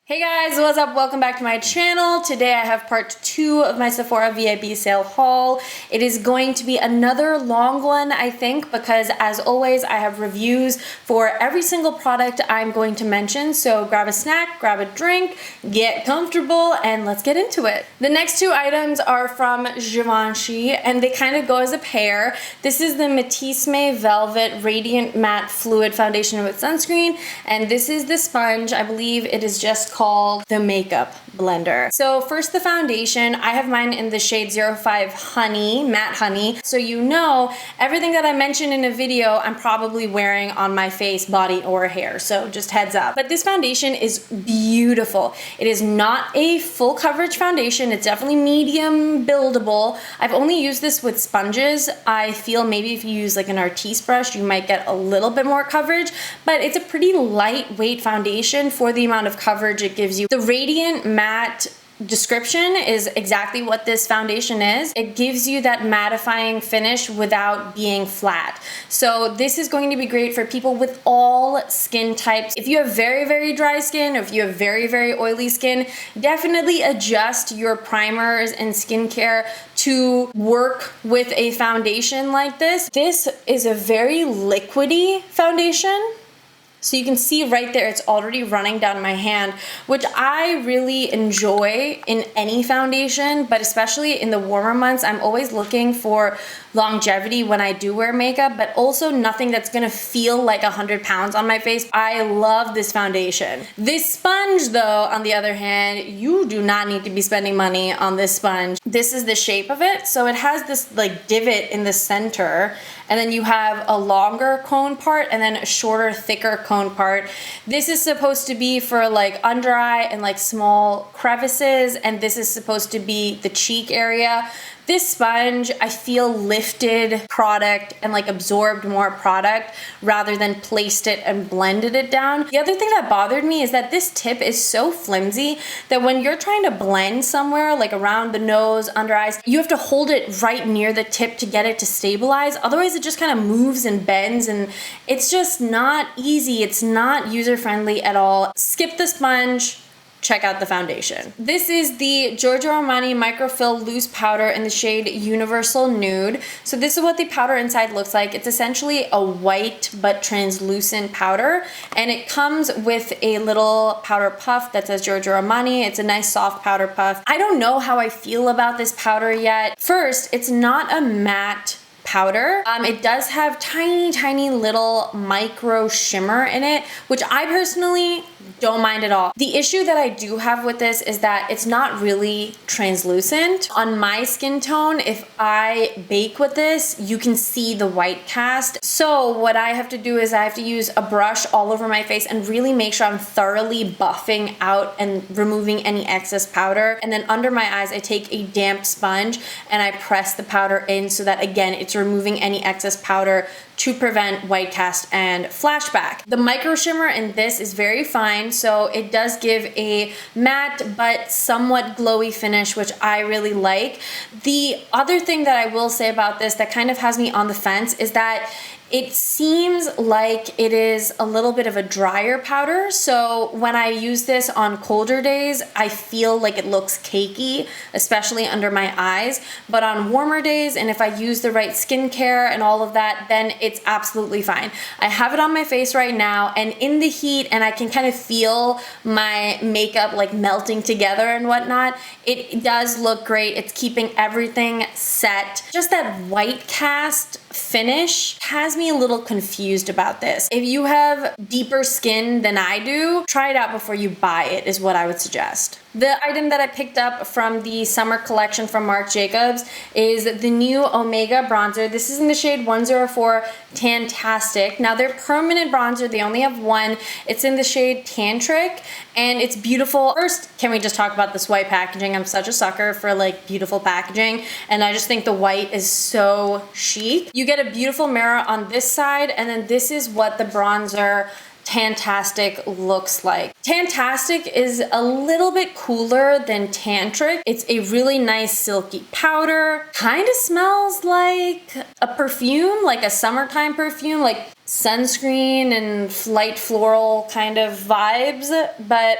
Hey guys, what's up? Welcome back to my channel. Today I have part 2 of my Sephora VIB sale haul. It is going to be another long one, I think, because as always, I have reviews for every single product I'm going to mention. So grab a snack, grab a drink, get comfortable, and let's get into it. The next 2 items are from Givenchy, and they kind of go as a pair. This is the Matissime Velvet Radiant Matte Fluid Foundation with Sunscreen, and this is the sponge. I believe it is just called the Makeup Blender. So first the foundation, I have mine in the shade 05 Honey, Matte Honey. So you know everything that I mentioned in a video I'm probably wearing on my face, body, or hair. So just heads up. But this foundation is beautiful. It is not a full coverage foundation. It's definitely medium buildable. I've only used this with sponges. I feel maybe if you use like an artiste brush, you might get a little bit more coverage, but it's a pretty lightweight foundation for the amount of coverage it gives you. The Radiant Matte description is exactly what this foundation is. It gives you that mattifying finish without being flat. So this is going to be great for people with all skin types. If you have very, very dry skin, or if you have very, very oily skin, definitely adjust your primers and skincare to work with a foundation like this. This is a very liquidy foundation. So you can see right there, it's already running down my hand, which I really enjoy in any foundation, but especially in the warmer months, I'm always looking for longevity when I do wear makeup, but also nothing that's gonna feel like 100 pounds on my face. I love this foundation. This sponge though, on the other hand, you do not need to be spending money on this sponge. This is the shape of it. So it has this like divot in the center, and then you have a longer cone part and then a shorter, thicker cone part. This is supposed to be for like under eye and like small crevices, and this is supposed to be the cheek area. This sponge, I feel lifted product and like absorbed more product rather than placed it and blended it down. The other thing that bothered me is that this tip is so flimsy that when you're trying to blend somewhere like around the nose, under eyes, you have to hold it right near the tip to get it to stabilize. Otherwise it just kind of moves and bends, and it's just not easy. It's not user-friendly at all. Skip the sponge. Check out the foundation. This is the Giorgio Armani Micro-Fil Loose Powder in the shade Universal Nude. So this is what the powder inside looks like. It's essentially a white but translucent powder, and it comes with a little powder puff that says Giorgio Armani. It's a nice soft powder puff. I don't know how I feel about this powder yet. First, it's not a matte powder. It does have tiny little micro shimmer in it, which I personally don't mind at all. The issue that I do have with this is that it's not really translucent. On my skin tone, if I bake with this, you can see the white cast. So what I have to do is I have to use a brush all over my face and really make sure I'm thoroughly buffing out and removing any excess powder. And then under my eyes, I take a damp sponge and I press the powder in so that, again, it's removing any excess powder to prevent white cast and flashback. The micro shimmer in this is very fine, so it does give a matte but somewhat glowy finish, which I really like. The other thing that I will say about this that kind of has me on the fence is that it seems like it is a little bit of a drier powder. So when I use this on colder days, I feel like it looks cakey, especially under my eyes. But on warmer days, and if I use the right skincare and all of that, then it's absolutely fine. I have it on my face right now and in the heat, and I can kind of feel my makeup like melting together and whatnot. It does look great. It's keeping everything set. Just that white cast finish has me a little confused about this. If you have deeper skin than I do, try it out before you buy it is what I would suggest. The item that I picked up from the summer collection from Marc Jacobs is the new Omega bronzer. This is in the shade 104 Tantastic. Now they're permanent bronzer, they only have one. It's in the shade Tantric and it's beautiful. First, can we just talk about this white packaging? I'm such a sucker for like beautiful packaging, and I just think the white is so chic. You get a beautiful mirror on this side, and then this is what the bronzer Tantastic looks like. Tantastic is a little bit cooler than Tantric. It's a really nice silky powder. Kind of smells like a perfume, like a summertime perfume, like sunscreen and light floral kind of vibes, but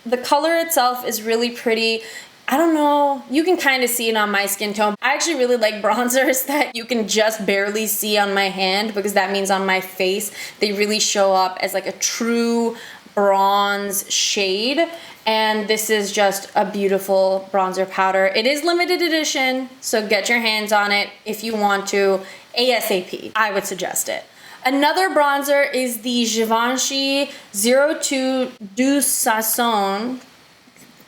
The color itself is really pretty. I don't know, you can kind of see it on my skin tone. I actually really like bronzers that you can just barely see on my hand, because that means on my face they really show up as like a true bronze shade. And this is just a beautiful bronzer powder. It is limited edition, so get your hands on it if you want to ASAP. I would suggest it. Another bronzer is the Givenchy 02 du Sasson.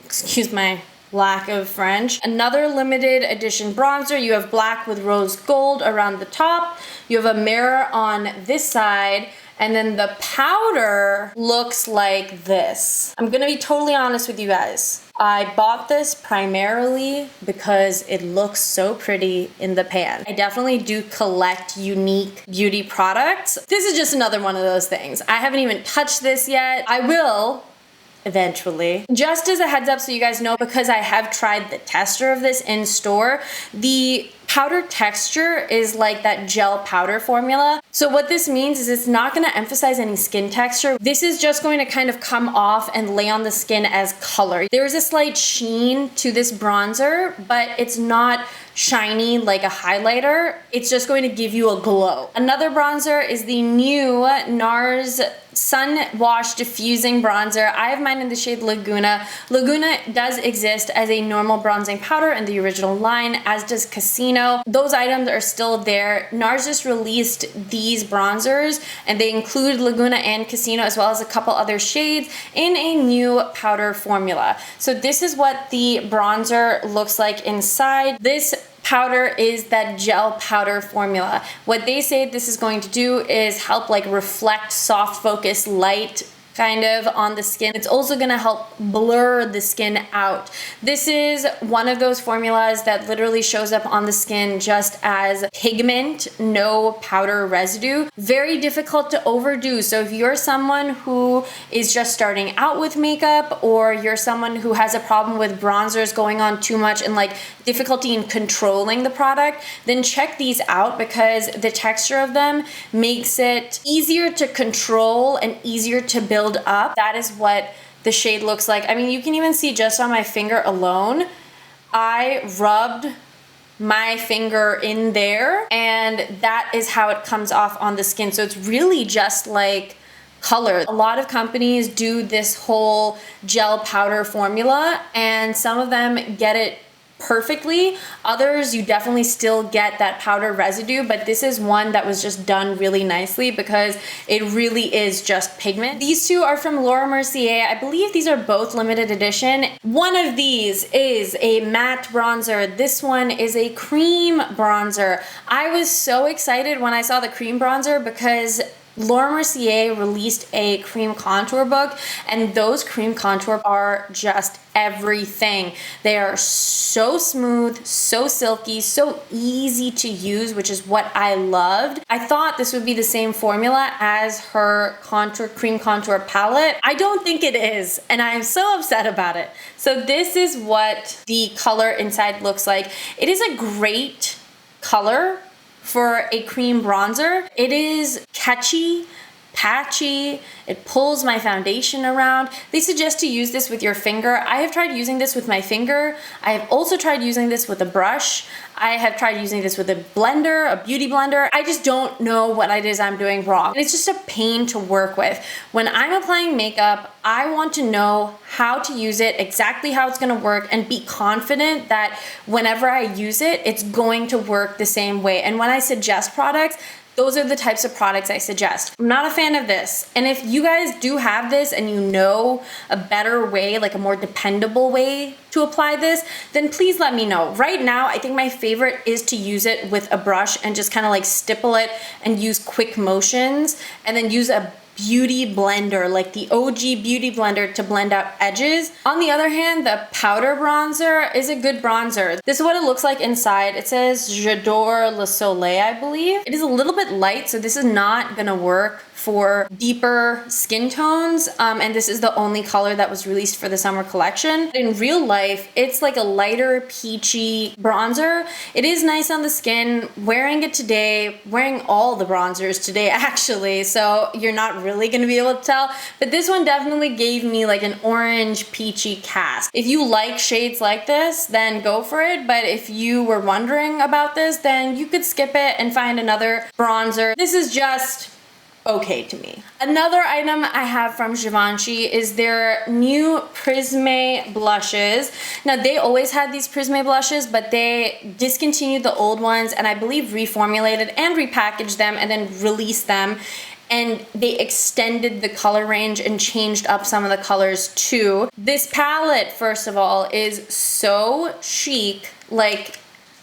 Excuse my lack of French. Another limited edition bronzer. You have black with rose gold around the top. You have a mirror on this side. And then the powder looks like this. I'm gonna be totally honest with you guys. I bought this primarily because it looks so pretty in the pan. I definitely do collect unique beauty products. This is just another one of those things. I haven't even touched this yet. I will eventually. Just as a heads up so you guys know, because I have tried the tester of this in store, the powder texture is like that gel powder formula. So what this means is it's not going to emphasize any skin texture. This is just going to kind of come off and lay on the skin as color. There's a slight sheen to this bronzer, but it's not shiny like a highlighter. It's just going to give you a glow. Another bronzer is the new Nars Sun Wash Diffusing Bronzer. I have mine in the shade Laguna. Laguna does exist as a normal bronzing powder in the original line, as does Casino. Those items are still there. Nars just released these bronzers, and they include Laguna and Casino, as well as a couple other shades in a new powder formula. So this is what the bronzer looks like inside. This powder is that gel powder formula. What they say this is going to do is help like reflect soft focus light kind of on the skin. It's also gonna help blur the skin out. This is one of those formulas that literally shows up on the skin just as pigment, no powder residue. Very difficult to overdo. So if you're someone who is just starting out with makeup, or you're someone who has a problem with bronzers going on too much and like difficulty in controlling the product, then check these out, because the texture of them makes it easier to control and easier to build up. That is what the shade looks like. I mean, you can even see just on my finger alone, I rubbed my finger in there, and that is how it comes off on the skin. So it's really just like color. A lot of companies do this whole gel powder formula, and some of them get it perfectly. Others, you definitely still get that powder residue, but this is one that was just done really nicely because it really is just pigment. These two are from Laura Mercier. I believe these are both limited edition. One of these is a matte bronzer. This one is a cream bronzer. I was so excited when I saw the cream bronzer because Laura Mercier released a cream contour book, and those cream contour are just everything. They are so smooth, so silky, so easy to use, which is what I loved. I thought this would be the same formula as her cream contour palette. I don't think it is, and I am so upset about it. So this is what the color inside looks like. It is a great color for a cream bronzer. It is catchy, patchy, it pulls my foundation around. They suggest to use this with your finger. I have tried using this with my finger. I have also tried using this with a brush. I have tried using this with a blender, a beauty blender. I just don't know what it is I'm doing wrong. And it's just a pain to work with. When I'm applying makeup, I want to know how to use it, exactly how it's gonna work, and be confident that whenever I use it, it's going to work the same way. And when I suggest products, those are the types of products I suggest. I'm not a fan of this. And if you guys do have this and you know a better way, like a more dependable way to apply this, then please let me know. Right now, I think my favorite is to use it with a brush and just kind of like stipple it and use quick motions, and then use a beauty blender, like the OG beauty blender, to blend out edges. On the other hand, the powder bronzer is a good bronzer. This is what it looks like inside. It says J'adore le Soleil, I believe. It is a little bit light, so this is not gonna work for deeper skin tones, and this is the only color that was released for the summer collection. In real life, it's like a lighter peachy bronzer. It is nice on the skin. Wearing it today, wearing all the bronzers today actually, so you're not really gonna be able to tell, but this one definitely gave me like an orange peachy cast. If you like shades like this, then go for it, but if you were wondering about this, then you could skip it and find another bronzer. This is just okay to me. Another item I have from Givenchy is their new Prisme blushes. Now they always had these Prisme blushes, but they discontinued the old ones and I believe reformulated and repackaged them and then released them. And they extended the color range and changed up some of the colors too. This palette, first of all, is so chic. Like,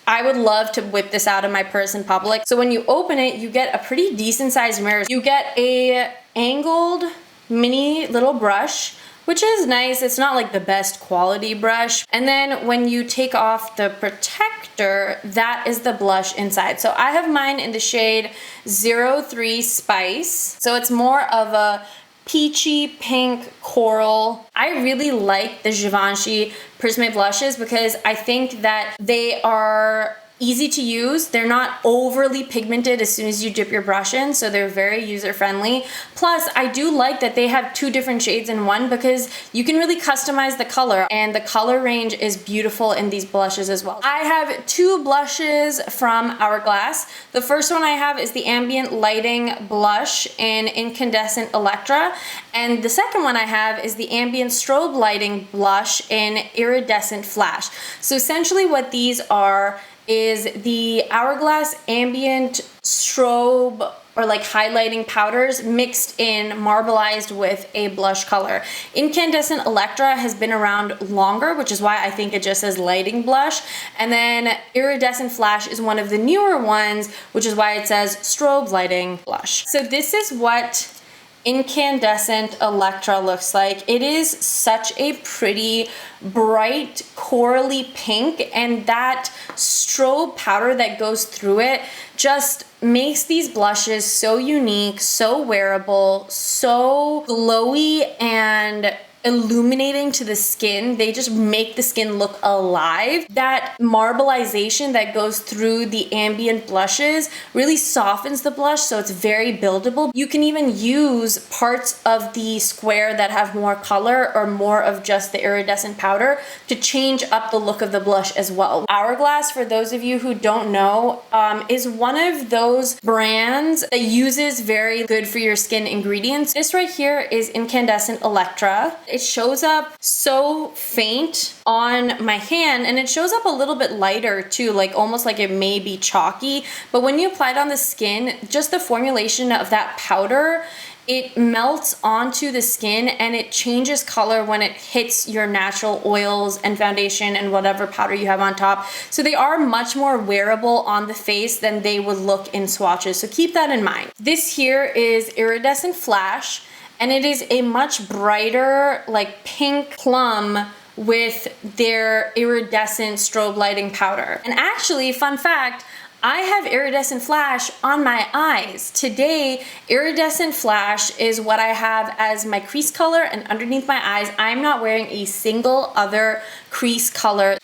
I would love to whip this out in my purse in public. So when you open it, you get a pretty decent sized mirror. You get a angled mini little brush, which is nice. It's not like the best quality brush. And then when you take off the protector, that is the blush inside. So I have mine in the shade 03 Spice. So it's more of a peachy pink coral. I really like the Givenchy Prisme blushes because I think that they are easy to use. They're not overly pigmented as soon as you dip your brush in, so they're very user friendly. Plus, I do like that they have two different shades in one because you can really customize the color, and the color range is beautiful in these blushes as well. I have two blushes from Hourglass. The first one I have is the Ambient Lighting Blush in Incandescent Electra, and the second one I have is the Ambient Strobe Lighting Blush in Iridescent Flash. So essentially what these are is the Hourglass Ambient Strobe or like highlighting powders mixed in marbleized with a blush color. Incandescent Electra has been around longer, which is why I think it just says lighting blush. And then Iridescent Flash is one of the newer ones, which is why it says strobe lighting blush. So this is what Incandescent Electra looks like. It is such a pretty bright corally pink, and that strobe powder that goes through it just makes these blushes so unique, so wearable, so glowy and illuminating to the skin. They just make the skin look alive. That marbleization that goes through the ambient blushes really softens the blush, so it's very buildable. You can even use parts of the square that have more color or more of just the iridescent powder to change up the look of the blush as well. Hourglass, for those of you who don't know, is one of those brands that uses very good for your skin ingredients. This right here is Incandescent Electra. It shows up so faint on my hand, and it shows up a little bit lighter too, like almost like it may be chalky, but when you apply it on the skin, just the formulation of that powder, it melts onto the skin and it changes color when it hits your natural oils and foundation and whatever powder you have on top. So they are much more wearable on the face than they would look in swatches, so keep that in mind. This here is Iridescent Flash, and it is a much brighter, like pink plum with their iridescent strobe lighting powder. And actually, fun fact, I have Iridescent Flash on my eyes. Today, Iridescent Flash is what I have as my crease color, and underneath my eyes, I'm not wearing a single other crease color.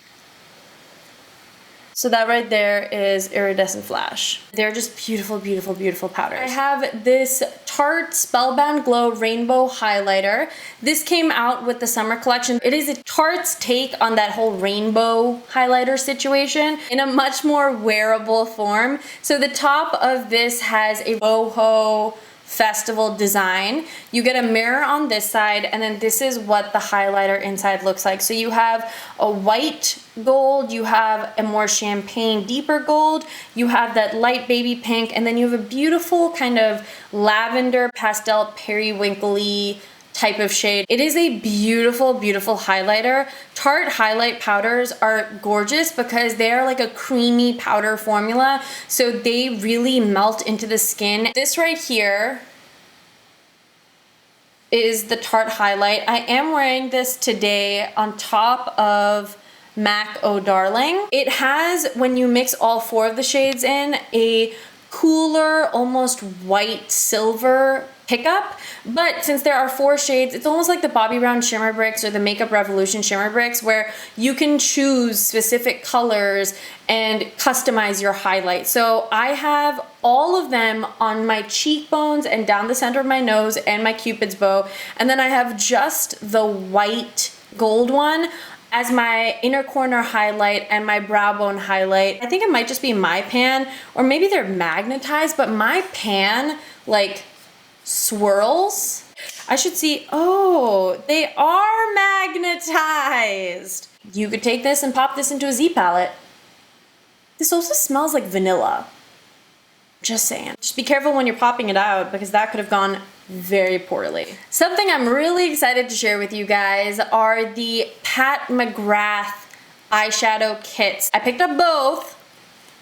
So that right there is Iridescent Flash. They're just beautiful, beautiful, beautiful powders. I have this Tarte Spellbound Glow Rainbow Highlighter. This came out with the summer collection. It is a Tarte's take on that whole rainbow highlighter situation in a much more wearable form. So the top of this has a boho festival design. You get a mirror on this side, and then this is what the highlighter inside looks like. So you have a white gold, you have a more champagne deeper gold, you have that light baby pink, and then you have a beautiful kind of lavender pastel periwinkly type of shade. It is a beautiful, beautiful highlighter. Tarte highlight powders are gorgeous because they are like a creamy powder formula, so they really melt into the skin. This right here is the Tarte highlight. I am wearing this today on top of MAC Oh Darling. It has, when you mix all four of the shades in, a cooler, almost white silver pickup, but since there are 4 shades, it's almost like the Bobbi Brown shimmer bricks or the Makeup Revolution shimmer bricks, where you can choose specific colors and customize your highlight. So I have all of them on my cheekbones and down the center of my nose and my Cupid's bow, and then I have just the white gold one as my inner corner highlight and my brow bone highlight. I think it might just be my pan, or maybe they're magnetized, but my pan like swirls. I should see, oh, they are magnetized. You could take this and pop this into a Z palette. This also smells like vanilla. Just saying. Just be careful when you're popping it out, because that could have gone very poorly. Something I'm really excited to share with you guys are the Pat McGrath eyeshadow kits. I picked up both.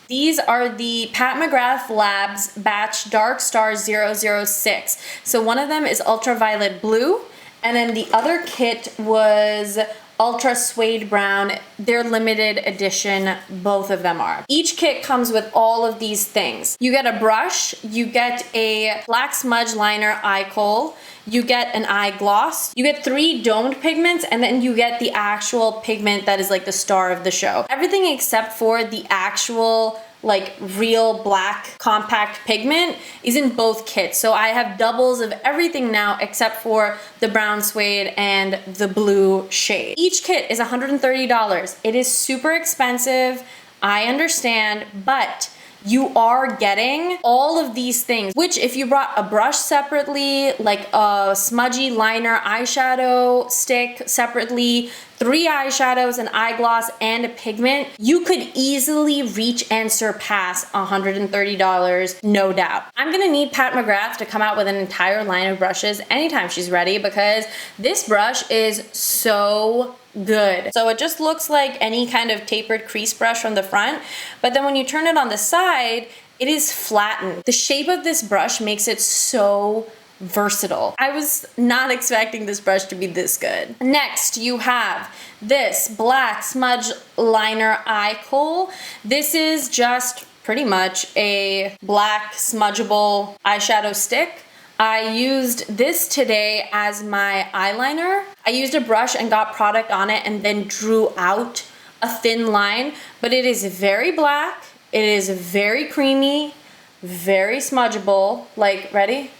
These are the Pat McGrath Labs Batch Dark Star 006. So one of them is Ultraviolet Blue, and then the other kit was Ultrasuede Brown. They're limited edition, both of them are. Each kit comes with all of these things. You get a brush, you get a black smudge liner eye kohl, you get an eye gloss, you get 3 domed pigments, and then you get the actual pigment that is like the star of the show. Everything except for the actual like real black compact pigment is in both kits. So I have doubles of everything now except for the brown suede and the blue shade. Each kit is $130. It is super expensive, I understand, but you are getting all of these things, which if you brought a brush separately, like a smudgy liner eyeshadow stick separately, 3 eyeshadows, an eye gloss, and a pigment, you could easily reach and surpass $130, no doubt. I'm gonna need Pat McGrath to come out with an entire line of brushes anytime she's ready, because this brush is so good. So it just looks like any kind of tapered crease brush from the front, but then when you turn it on the side, it is flattened. The shape of this brush makes it so versatile. I was not expecting this brush to be this good. Next, you have this black smudge liner eye kohl. This is just pretty much a black smudgeable eyeshadow stick. I used this today as my eyeliner. I used a brush and got product on it and then drew out a thin line, but it is very black, it is very creamy, very smudgeable. Like, ready?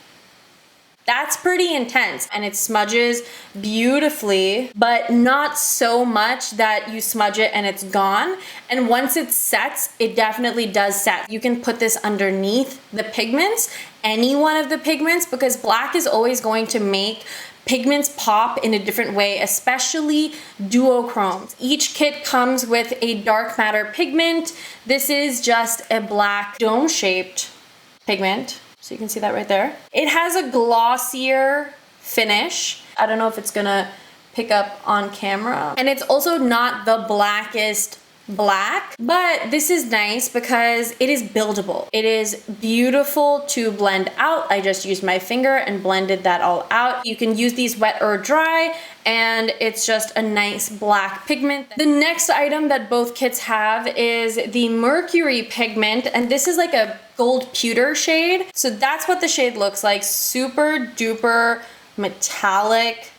That's pretty intense, and it smudges beautifully, but not so much that you smudge it and it's gone. And once it sets, it definitely does set. You can put this underneath the pigments, any one of the pigments, because black is always going to make pigments pop in a different way, especially duochromes. Each kit comes with a dark matter pigment. This is just a black dome-shaped pigment. So you can see that right there. It has a glossier finish. I don't know if it's gonna pick up on camera. And it's also not the blackest black, but this is nice because it is buildable. It is beautiful to blend out. I just used my finger and blended that all out. You can use these wet or dry, and it's just a nice black pigment. The next item that both kits have is the Mercury pigment, and this is like a gold pewter shade. So that's what the shade looks like. Super duper metallic.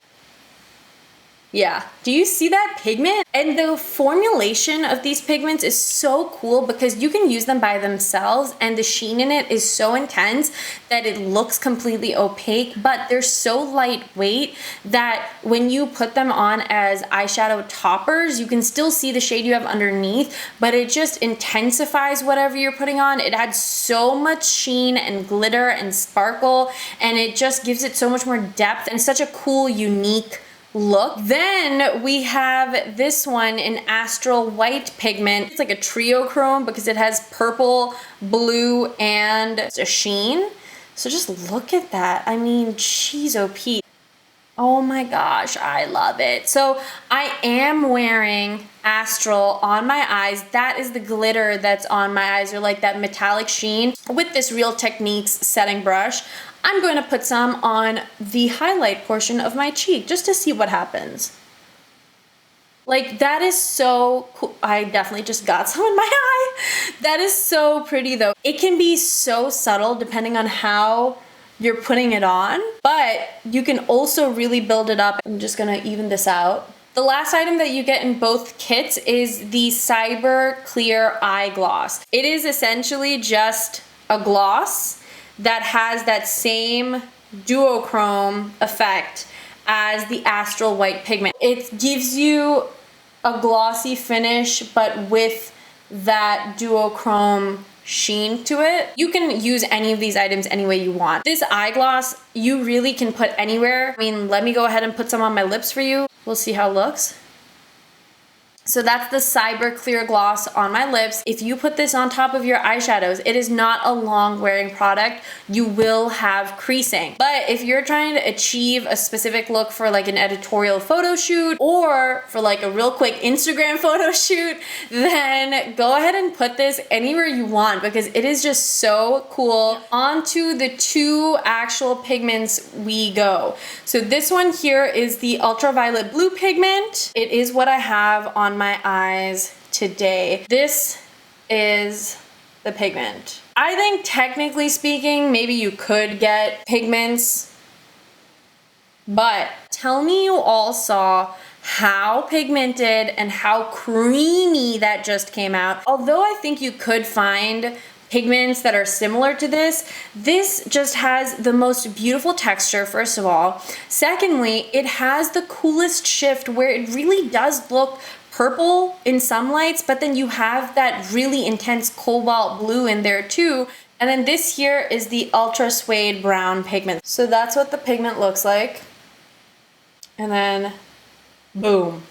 Yeah, do you see that pigment? And the formulation of these pigments is so cool because you can use them by themselves, and the sheen in it is so intense that it looks completely opaque, but they're so lightweight that when you put them on as eyeshadow toppers, you can still see the shade you have underneath, but it just intensifies whatever you're putting on. It adds so much sheen and glitter and sparkle, and it just gives it so much more depth and such a cool, unique look. Then we have this one in Astral White pigment. It's like a triochrome because it has purple, blue, and a sheen. So just look at that. I mean, she's OP. Oh my gosh, I love it. So I am wearing Astral on my eyes. That is the glitter that's on my eyes, or like that metallic sheen. With this Real Techniques setting brush, I'm going to put some on the highlight portion of my cheek just to see what happens. Like, that is so cool. I definitely just got some in my eye. That is so pretty though. It can be so subtle depending on how you're putting it on, but you can also really build it up. I'm just gonna even this out. The last item that you get in both kits is the Cyber Clear Eye Gloss. It is essentially just a gloss that has that same duochrome effect as the Astral White pigment. It gives you a glossy finish, but with that duochrome sheen to it. You can use any of these items any way you want. This eye gloss, you really can put anywhere. I mean, let me go ahead and put some on my lips for you. We'll see how it looks. So that's the Cyber Clear Gloss on my lips. If you put this on top of your eyeshadows, it is not a long wearing product. You will have creasing. But if you're trying to achieve a specific look for like an editorial photo shoot or for like a real quick Instagram photo shoot, then go ahead and put this anywhere you want because it is just so cool. On to the two actual pigments we go. So this one here is the Ultraviolet Blue pigment. It is what I have on my eyes today. This is the pigment. I think technically speaking, maybe you could get pigments, but tell me you all saw how pigmented and how creamy that just came out. Although I think you could find pigments that are similar to this, this just has the most beautiful texture, first of all. Secondly, it has the coolest shift where it really does look purple in some lights, but then you have that really intense cobalt blue in there too. And then this here is the Ultrasuede brown pigment. So that's what the pigment looks like. And then boom.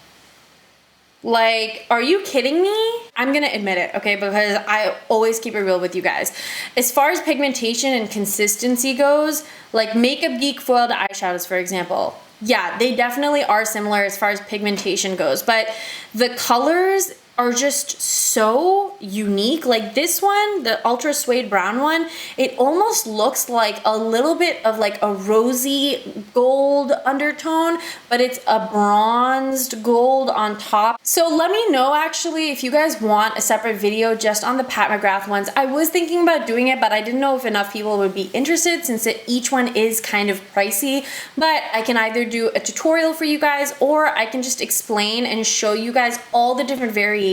Like, are you kidding me? I'm gonna admit it, okay, because I always keep it real with you guys. As far as pigmentation and consistency goes, like Makeup Geek foiled eyeshadows, for example, yeah, they definitely are similar as far as pigmentation goes, but the colors are just so unique. Like this one, the Ultrasuede brown one, it almost looks like a little bit of like a rosy gold undertone, but it's a bronzed gold on top. So let me know actually if you guys want a separate video just on the Pat McGrath ones. I was thinking about doing it, but I didn't know if enough people would be interested since each one is kind of pricey, but I can either do a tutorial for you guys or I can just explain and show you guys all the different variations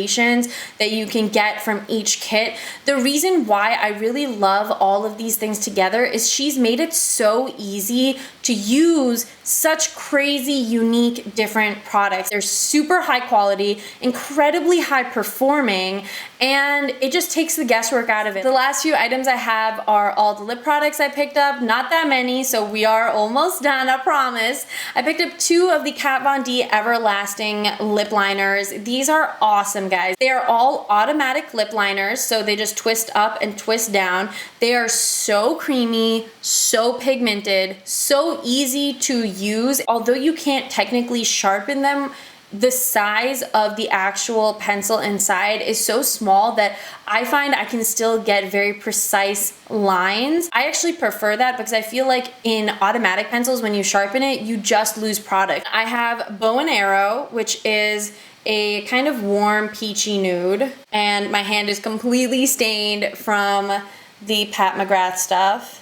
that you can get from each kit. The reason why I really love all of these things together is she's made it so easy to use such crazy, unique, different products. They're super high quality, incredibly high performing, and it just takes the guesswork out of it. The last few items I have are all the lip products I picked up. Not that many, so we are almost done, I promise. I picked up 2 of the Kat Von D Everlasting lip liners. These are awesome, guys. They are all automatic lip liners, so they just twist up and twist down. They are so creamy, so pigmented, so easy to use. Although you can't technically sharpen them, the size of the actual pencil inside is so small that I find I can still get very precise lines. I actually prefer that because I feel like in automatic pencils, when you sharpen it, you just lose product. I have Bow and Arrow, which is a kind of warm peachy nude, and my hand is completely stained from the Pat McGrath stuff.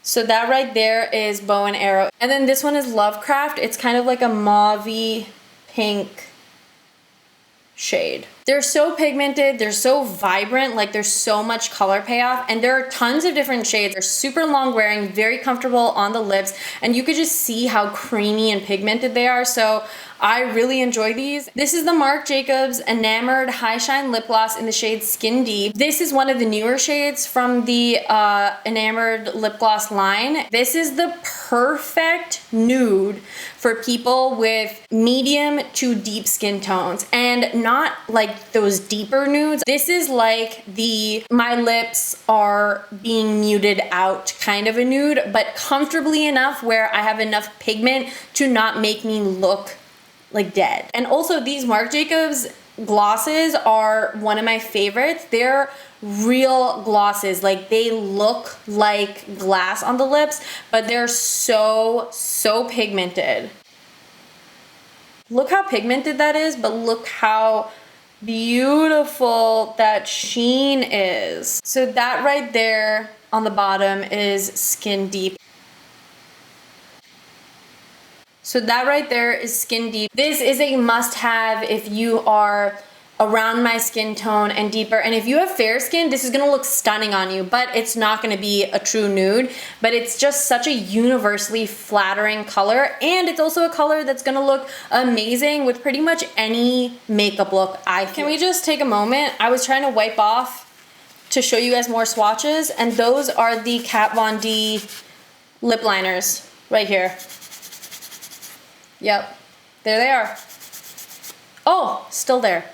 So that right there is Bow and Arrow. And then this one is Lovecraft. It's kind of like a mauvey pink shade. They're so pigmented, they're so vibrant, like there's so much color payoff, and there are tons of different shades. They're super long wearing, very comfortable on the lips, and you could just see how creamy and pigmented they are. So I really enjoy these. This is the Marc Jacobs Enamored High Shine Lip Gloss in the shade Skin Deep. This is one of the newer shades from the Enamored Lip Gloss line. This is the perfect nude for people with medium to deep skin tones, and not like those deeper nudes. This is like the my lips are being muted out kind of a nude, but comfortably enough where I have enough pigment to not make me look like dead. And also these Marc Jacobs glosses are one of my favorites. They're real glosses, like they look like glass on the lips, but they're so pigmented. Look how pigmented that is, but look how beautiful that sheen is. So that right there on the bottom is Skin Deep. So that right there is Skin Deep. This is a must-have if you are around my skin tone and deeper. And if you have fair skin, this is gonna look stunning on you, but it's not gonna be a true nude. But it's just such a universally flattering color. And it's also a color that's gonna look amazing with pretty much any makeup look, I feel. Can we just take a moment? I was trying to wipe off to show you guys more swatches, and those are the Kat Von D lip liners right here. Yep, there they are. Oh, still there.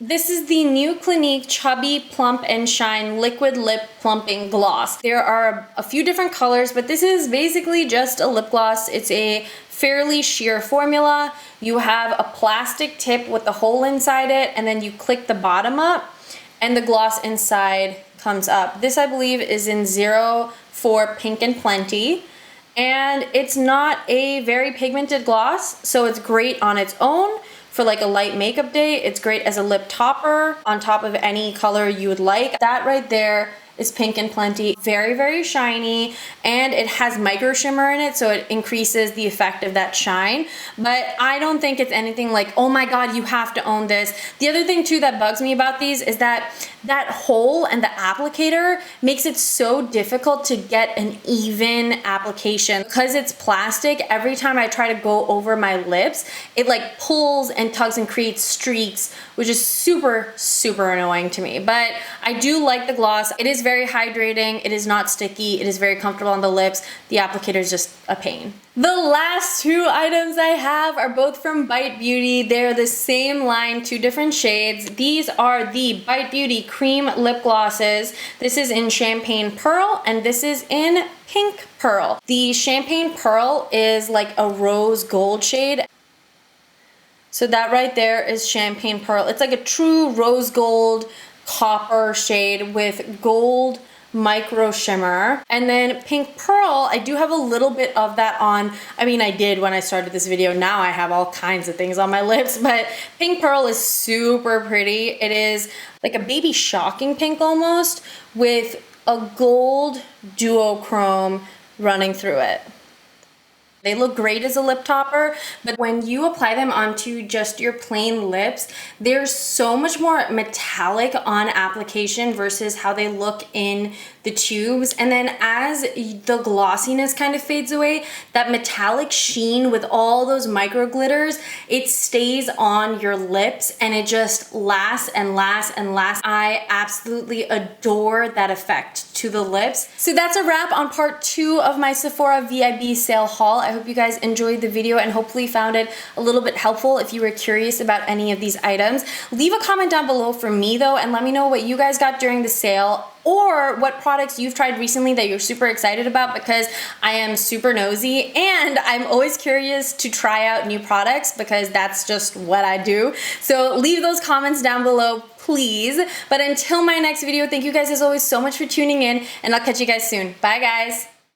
This is the new Clinique Chubby Plump and Shine Liquid Lip Plumping Gloss. There are a few different colors, but this is basically just a lip gloss. It's a fairly sheer formula. You have a plastic tip with a hole inside it, and then you click the bottom up, and the gloss inside comes up. This, I believe, is in 04 Pink and Plenty. And it's not a very pigmented gloss, so it's great on its own. For like a light makeup day, it's great as a lip topper on top of any color you would like. That right there is Pink and Plenty. Very, very shiny, and it has micro shimmer in it, so it increases the effect of that shine. But I don't think it's anything like, oh my god, you have to own this. The other thing too that bugs me about these is that hole and the applicator makes it so difficult to get an even application. Because it's plastic, every time I try to go over my lips, it like pulls and tugs and creates streaks, which is super, super annoying to me. But I do like the gloss. It is very hydrating, it is not sticky, it is very comfortable on the lips. The applicator is just a pain. The last two items I have are both from Bite Beauty. They're the same line, two different shades. These are the Bite Beauty Cream Lip Glosses. This is in Champagne Pearl, and this is in Pink Pearl. The Champagne Pearl is like a rose gold shade. So that right there is Champagne Pearl. It's like a true rose gold copper shade with gold micro shimmer. And then Pink Pearl, I do have a little bit of that on. I mean, I did when I started this video. Now I have all kinds of things on my lips, but Pink Pearl is super pretty. It is like a baby shocking pink almost with a gold duochrome running through it. They look great as a lip topper, but when you apply them onto just your plain lips, they're so much more metallic on application versus how they look in the tubes. And then as the glossiness kind of fades away, that metallic sheen with all those micro glitters, it stays on your lips and it just lasts and lasts and lasts. I absolutely adore that effect to the lips. So that's a wrap on part 2 of my Sephora VIB sale haul. I hope you guys enjoyed the video and hopefully found it a little bit helpful if you were curious about any of these items. Leave a comment down below for me though, and let me know what you guys got during the sale, or what products you've tried recently that you're super excited about, because I am super nosy and I'm always curious to try out new products because that's just what I do. So leave those comments down below, please. But until my next video, thank you guys as always so much for tuning in, and I'll catch you guys soon. Bye guys.